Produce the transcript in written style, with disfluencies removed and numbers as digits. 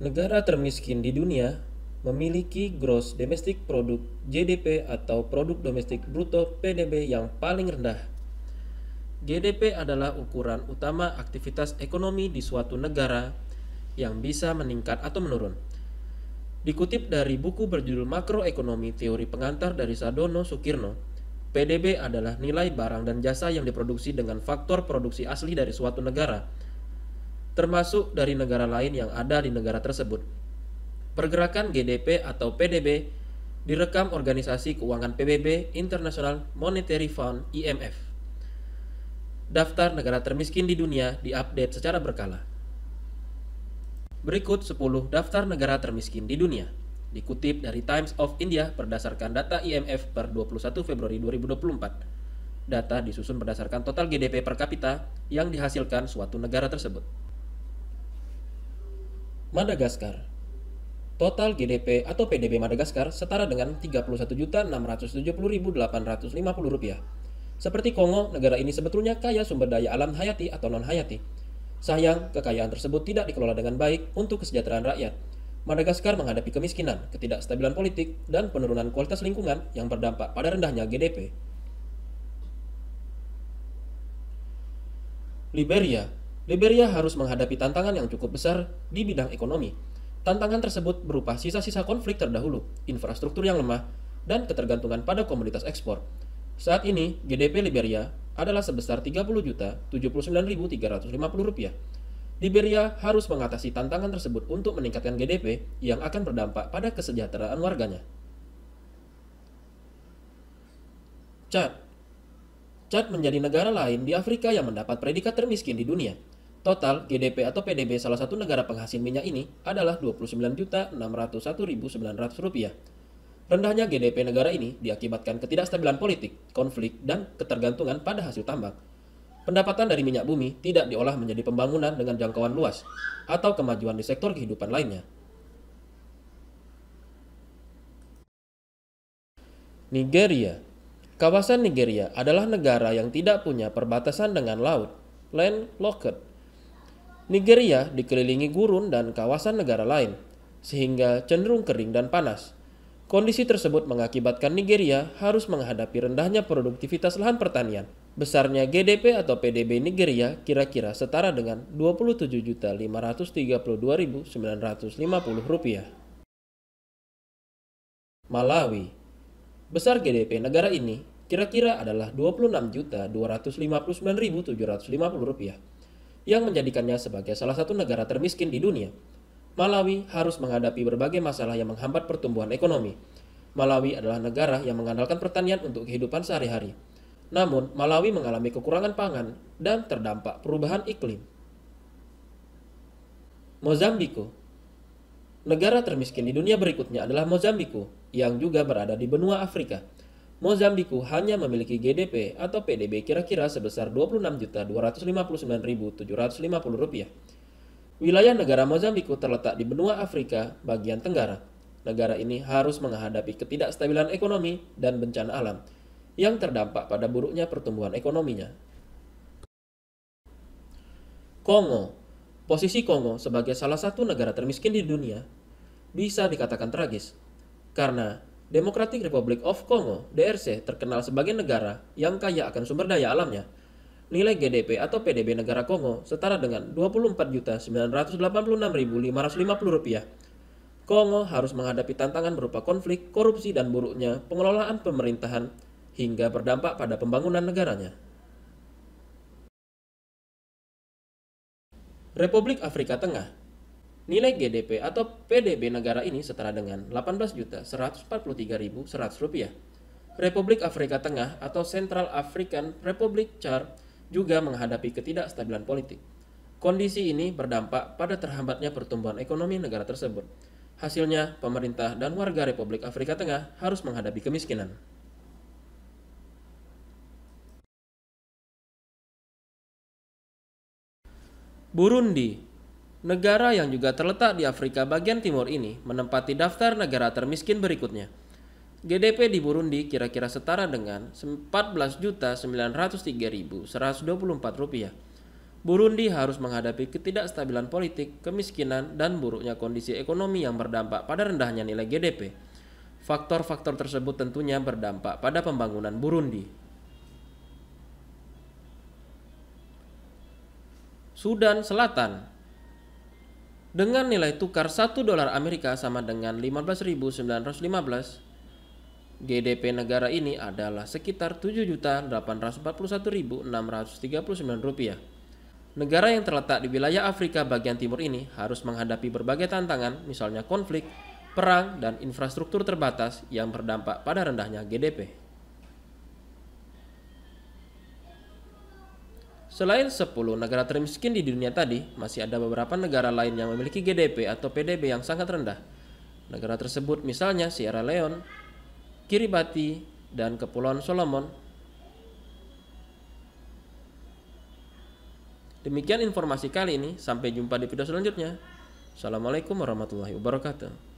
Negara termiskin di dunia memiliki Gross Domestic Product (GDP) atau Produk Domestik Bruto (PDB) yang paling rendah. GDP adalah ukuran utama aktivitas ekonomi di suatu negara yang bisa meningkat atau menurun. Dikutip dari buku berjudul Makroekonomi Teori Pengantar dari Sadono Sukirno, PDB adalah nilai barang dan jasa yang diproduksi dengan faktor produksi asli dari suatu negara, termasuk dari negara lain yang ada di negara tersebut. Pergerakan GDP atau PDB direkam Organisasi Keuangan PBB International Monetary Fund (IMF). Daftar negara termiskin di dunia diupdate secara berkala. Berikut 10 daftar negara termiskin di dunia. Dikutip dari Times of India berdasarkan data IMF per 21 Februari 2024. Data disusun berdasarkan total GDP per kapita yang dihasilkan suatu negara tersebut. Madagaskar. Total GDP atau PDB Madagaskar setara dengan Rp31.670.850. Seperti Kongo, negara ini sebetulnya kaya sumber daya alam hayati atau non-hayati. Sayang, kekayaan tersebut tidak dikelola dengan baik untuk kesejahteraan rakyat. Madagaskar menghadapi kemiskinan, ketidakstabilan politik, dan penurunan kualitas lingkungan yang berdampak pada rendahnya GDP. Liberia harus menghadapi tantangan yang cukup besar di bidang ekonomi. Tantangan tersebut berupa sisa-sisa konflik terdahulu, infrastruktur yang lemah, dan ketergantungan pada komoditas ekspor. Saat ini, GDP Liberia adalah sebesar Rp39.350. Liberia harus mengatasi tantangan tersebut untuk meningkatkan GDP yang akan berdampak pada kesejahteraan warganya. Chad menjadi negara lain di Afrika yang mendapat predikat termiskin di dunia. Total GDP atau PDB salah satu negara penghasil minyak ini adalah Rp29.601.900. Rendahnya GDP negara ini diakibatkan ketidakstabilan politik, konflik, dan ketergantungan pada hasil tambang. Pendapatan dari minyak bumi tidak diolah menjadi pembangunan dengan jangkauan luas atau kemajuan di sektor kehidupan lainnya. Nigeria. Kawasan Nigeria adalah negara yang tidak punya perbatasan dengan laut, landlocked. Nigeria dikelilingi gurun dan kawasan negara lain, sehingga cenderung kering dan panas. Kondisi tersebut mengakibatkan Nigeria harus menghadapi rendahnya produktivitas lahan pertanian. Besarnya GDP atau PDB Nigeria kira-kira setara dengan Rp27.532.950. Malawi. Besar GDP negara ini kira-kira adalah Rp26.259.750, yang menjadikannya sebagai salah satu negara termiskin di dunia. Malawi harus menghadapi berbagai masalah yang menghambat pertumbuhan ekonomi. Malawi adalah negara yang mengandalkan pertanian untuk kehidupan sehari-hari. Namun, Malawi mengalami kekurangan pangan dan terdampak perubahan iklim. Mozambiko. Negara termiskin di dunia berikutnya adalah Mozambiko, yang juga berada di benua Afrika. Mozambiko hanya memiliki GDP atau PDB kira-kira sebesar Rp26.259.750. Wilayah negara Mozambiko terletak di benua Afrika bagian tenggara. Negara ini harus menghadapi ketidakstabilan ekonomi dan bencana alam yang terdampak pada buruknya pertumbuhan ekonominya. Kongo. Posisi Kongo sebagai salah satu negara termiskin di dunia bisa dikatakan tragis, karena Democratic Republic of Congo (DRC) terkenal sebagai negara yang kaya akan sumber daya alamnya. Nilai GDP atau PDB negara Kongo setara dengan Rp24.986.550. Kongo harus menghadapi tantangan berupa konflik, korupsi, dan buruknya pengelolaan pemerintahan hingga berdampak pada pembangunan negaranya. Republik Afrika Tengah. Nilai GDP atau PDB negara ini setara dengan Rp18.143.100. Republik Afrika Tengah atau Central African Republic (CAR) juga menghadapi ketidakstabilan politik. Kondisi ini berdampak pada terhambatnya pertumbuhan ekonomi negara tersebut. Hasilnya, pemerintah dan warga Republik Afrika Tengah harus menghadapi kemiskinan. Burundi. Negara yang juga terletak di Afrika bagian timur ini menempati daftar negara termiskin berikutnya. GDP di Burundi kira-kira setara dengan Rp14.903.124. Burundi harus menghadapi ketidakstabilan politik, kemiskinan, dan buruknya kondisi ekonomi yang berdampak pada rendahnya nilai GDP. Faktor-faktor tersebut tentunya berdampak pada pembangunan Burundi. Sudan Selatan. Dengan nilai tukar 1 dolar Amerika sama dengan 15.915, GDP negara ini adalah sekitar 7.841.639 rupiah. Negara yang terletak di wilayah Afrika bagian timur ini harus menghadapi berbagai tantangan, misalnya konflik, perang, dan infrastruktur terbatas yang berdampak pada rendahnya GDP. Selain 10 negara termiskin di dunia tadi, masih ada beberapa negara lain yang memiliki GDP atau PDB yang sangat rendah. Negara tersebut misalnya Sierra Leone, Kiribati, dan Kepulauan Solomon. Demikian informasi kali ini, sampai jumpa di video selanjutnya. Assalamualaikum warahmatullahi wabarakatuh.